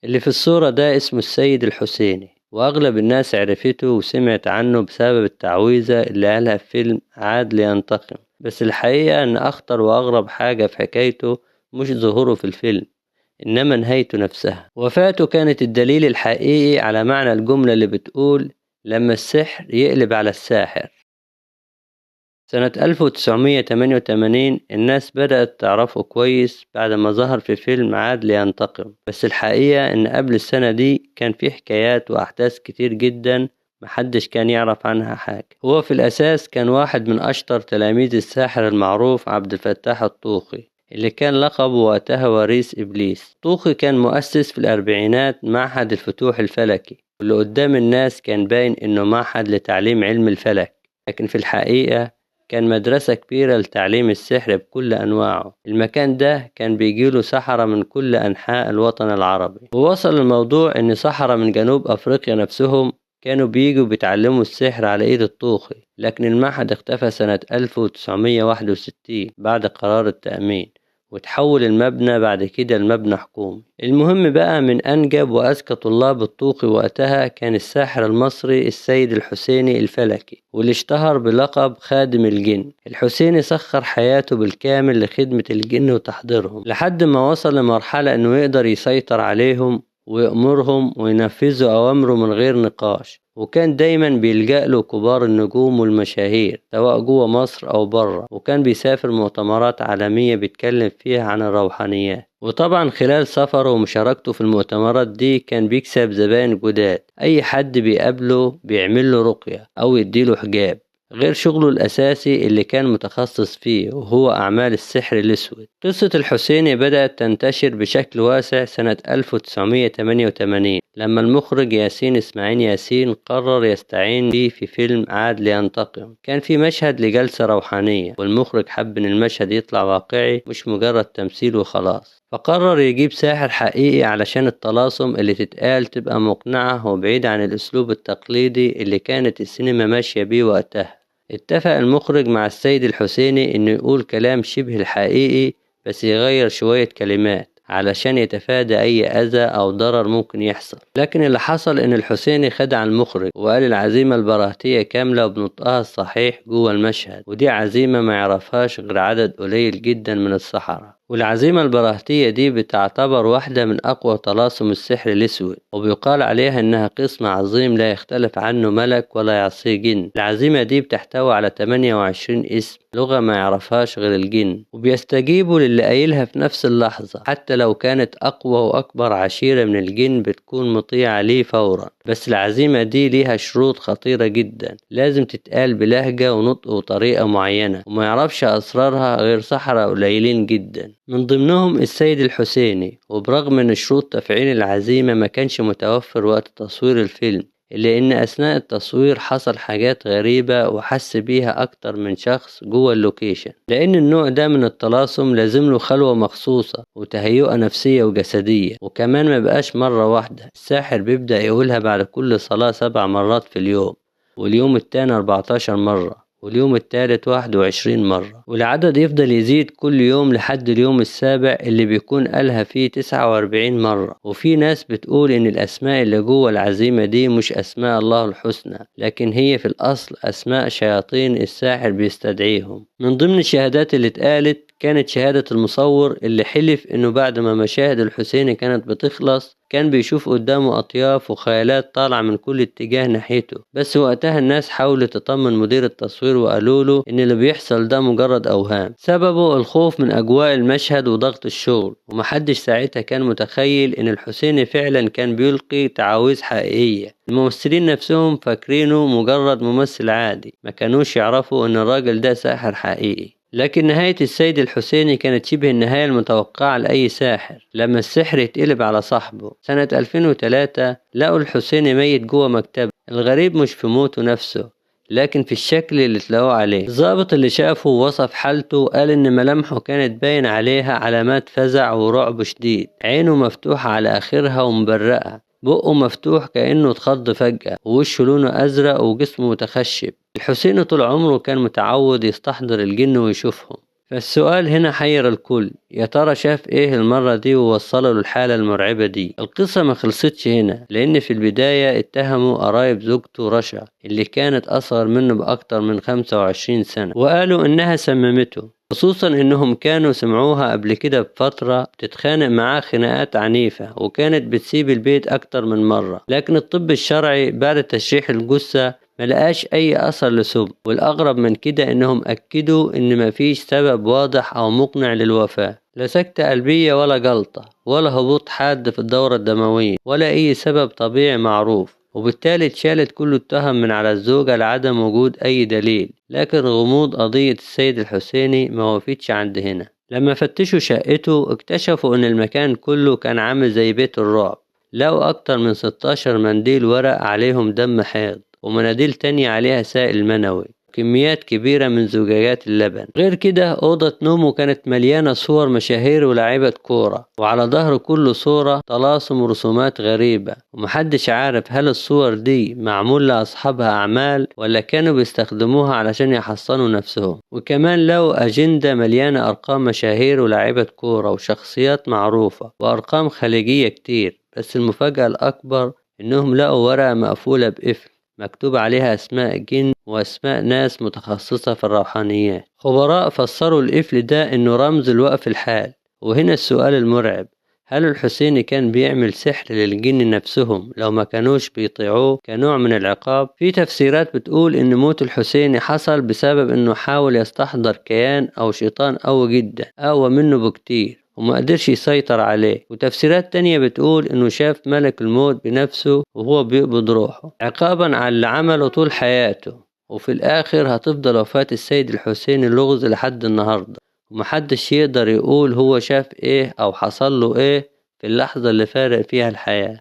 اللي في الصورة ده اسمه السيد الحسيني، وأغلب الناس عرفته وسمعت عنه بسبب التعويذة اللي قالها في فيلم عاد لينتقم. بس الحقيقة إن أخطر وأغرب حاجة في حكايته مش ظهوره في الفيلم، إنما نهايته نفسها. وفاته كانت الدليل الحقيقي على معنى الجملة اللي بتقول لما السحر يقلب على الساحر. سنة 1988 الناس بدأت تعرفه كويس بعد ما ظهر في فيلم عاد لينتقم، بس الحقيقة إن قبل السنة دي كان في حكايات وأحداث كتير جدا محدش كان يعرف عنها حاجة. هو في الأساس كان واحد من أشطر تلاميذ الساحر المعروف عبد الفتاح الطوخي، اللي كان لقبه وقتها وريث إبليس. طوخي كان مؤسس في الأربعينات معهد الفتوح الفلكي، واللي قدام الناس كان باين إنه معهد لتعليم علم الفلك، لكن في الحقيقة كان مدرسة كبيرة لتعليم السحر بكل أنواعه. المكان ده كان بيجيله سحرة من كل أنحاء الوطن العربي، ووصل الموضوع إن سحرة من جنوب أفريقيا نفسهم كانوا بيجوا بيتعلموا السحر على إيد الطوخي. لكن المعهد اختفى سنة 1961 بعد قرار التأمين، وتحول المبنى بعد كده لمبنى حكومي. المهم بقى، من أنجب وأذكى طلاب الطوخي وقتها كان الساحر المصري السيد الحسيني الفلكي، واللي اشتهر بلقب خادم الجن. الحسيني سخر حياته بالكامل لخدمة الجن وتحضيرهم، لحد ما وصل لمرحلة إنه يقدر يسيطر عليهم ويأمرهم وينفذوا أوامره من غير نقاش. وكان دايما بيلجأ له كبار النجوم والمشاهير سواء جوه مصر أو بره، وكان بيسافر مؤتمرات عالمية بيتكلم فيها عن الروحانيات. وطبعا خلال سفره ومشاركته في المؤتمرات دي كان بيكسب زبائن جداد، أي حد بيقابله بيعمل له رقية أو يديله حجاب، غير شغله الأساسي اللي كان متخصص فيه وهو أعمال السحر الأسود. قصة الحسيني بدأت تنتشر بشكل واسع سنة 1988 لما المخرج ياسين إسماعيل ياسين قرر يستعين به في فيلم عاد لينتقم. كان في مشهد لجلسة روحانية، والمخرج حب إن المشهد يطلع واقعي مش مجرد تمثيل وخلاص، فقرر يجيب ساحر حقيقي علشان الطلاسم اللي تتقال تبقى مقنعة وبعيدة عن الأسلوب التقليدي اللي كانت السينما ماشية بيه وقتها. اتفق المخرج مع السيد الحسيني إنه يقول كلام شبه الحقيقي بس يغير شوية كلمات علشان يتفادى أي أذى أو ضرر ممكن يحصل. لكن اللي حصل إن الحسيني خدع المخرج وقال العزيمة البراهتية كاملة وبنطقها الصحيح جوه المشهد، ودي عزيمة ما يعرفهاش غير عدد قليل جدا من السحرة. والعزيمة البراهتية دي بتعتبر واحدة من أقوى طلاسم السحر الأسود، وبيقال عليها إنها قسم عظيم لا يختلف عنه ملك ولا يعصيه جن. العزيمة دي بتحتوي على 28 اسم، لغة ما يعرفهاش غير الجن، وبيستجيبوا للي قايلها في نفس اللحظة، حتى لو كانت أقوى وأكبر عشيرة من الجن بتكون مطيعة ليه فورا. بس العزيمة دي ليها شروط خطيرة جدا، لازم تتقال بلهجة ونطق وطريقة معينة، وما يعرفش أسرارها غير سحرة قليلين جدا، من ضمنهم السيد الحسيني. وبرغم ان شروط تفعيل العزيمة ما كانش متوفر وقت تصوير الفيلم، إلا إن أثناء التصوير حصل حاجات غريبة وحس بيها أكتر من شخص جوه اللوكيشن، لأن النوع ده من الطلاسم لازم له خلوة مخصوصة وتهيئة نفسية وجسدية، وكمان ما بقاش مرة واحدة. الساحر بيبدأ يقولها بعد كل صلاة 7 مرات في اليوم، واليوم التاني 14 مرة، واليوم الثالث 21 مرة، والعدد يفضل يزيد كل يوم لحد اليوم السابع اللي بيكون قالها فيه 49 مرة. وفي ناس بتقول إن الأسماء اللي جوه العزيمة دي مش أسماء الله الحسنى، لكن هي في الأصل أسماء شياطين الساحر بيستدعيهم. من ضمن الشهادات اللي اتقالت كانت شهادة المصور اللي حلف إنه بعد ما مشاهد الحسيني كانت بتخلص كان بيشوف قدامه أطياف وخيالات طالعة من كل اتجاه ناحيته. بس وقتها الناس حاولت تطمن مدير التصوير وقالوا له إن اللي بيحصل ده مجرد أوهام، سببه الخوف من أجواء المشهد وضغط الشغل. ومحدش ساعتها كان متخيل إن الحسيني فعلا كان بيلقي تعاويذ حقيقية. الممثلين نفسهم فاكرينه مجرد ممثل عادي، ما كانوش يعرفوا إن الراجل ده ساحر حقيقي. لكن نهاية السيد الحسيني كانت شبه النهاية المتوقعة لأي ساحر، لما السحر يتقلب على صاحبه. سنة 2003 لقوا الحسيني ميت جوه مكتبه. الغريب مش في موته نفسه، لكن في الشكل اللي تلاقوه عليه. الضابط اللي شافه ووصف حالته قال إن ملامحه كانت باين عليها علامات فزع ورعب شديد، عينه مفتوحة على آخرها ومبرقة، بقه مفتوح كأنه اتخض فجأة، ووشه لونه أزرق وجسمه متخشب. الحسيني طول عمره كان متعود يستحضر الجن ويشوفهم، فالسؤال هنا حير الكل، يا ترى شاف ايه المرة دي ووصله للحالة المرعبة دي؟ القصة ما خلصتش هنا، لان في البداية اتهموا قرايب زوجته رشا اللي كانت اصغر منه باكتر من 25 سنة، وقالوا انها سممته، خصوصا انهم كانوا سمعوها قبل كده بفترة بتتخانق معاه خناقات عنيفة، وكانت بتسيب البيت اكتر من مرة. لكن الطب الشرعي بعد تشريح الجثة ملقاش أي أثر لسبب، والأغرب من كده إنهم أكدوا إن مفيش سبب واضح أو مقنع للوفاة، لا سكتة قلبية ولا جلطة ولا هبوط حاد في الدورة الدموية ولا أي سبب طبيعي معروف، وبالتالي اتشالت كل التهم من على الزوجة لعدم وجود أي دليل. لكن غموض قضية السيد الحسيني ما وقفتش عند هنا. لما فتشوا شقته اكتشفوا إن المكان كله كان عامل زي بيت الرعب، لقوا أكتر من 16 منديل ورق عليهم دم حيض، ومناديل تانية عليها سائل منوي، كميات كبيرة من زجاجات اللبن. غير كده أوضة نومه كانت مليانة صور مشاهير ولاعيبة كورة، وعلى ظهر كل صورة طلاسم ورسومات غريبة، ومحدش عارف هل الصور دي معمول لأصحابها أعمال ولا كانوا بيستخدموها علشان يحصنوا نفسهم. وكمان لقوا أجندة مليانة أرقام مشاهير ولاعيبة كورة وشخصيات معروفة وأرقام خليجية كتير. بس المفاجأة الأكبر إنهم لقوا ورقة مقفولة بقفل مكتوب عليها أسماء جن وأسماء ناس متخصصة في الروحانيات. خبراء فسروا القفل ده إنه رمز لوقف الحال. وهنا السؤال المرعب، هل الحسيني كان بيعمل سحر للجن نفسهم لو ما كانوش بيطيعوه كنوع من العقاب؟ في تفسيرات بتقول إن موت الحسيني حصل بسبب إنه حاول يستحضر كيان أو شيطان قوي جدا أقوى منه بكتير وما قدرش يسيطر عليه. وتفسيرات تانية بتقول انه شاف ملك الموت بنفسه وهو بيقبض روحه عقابا على اللي عمله طول حياته. وفي الاخر هتفضل وفاة السيد الحسيني لغز لحد النهاردة، ومحدش يقدر يقول هو شاف ايه او حصل له ايه في اللحظة اللي فارق فيها الحياة.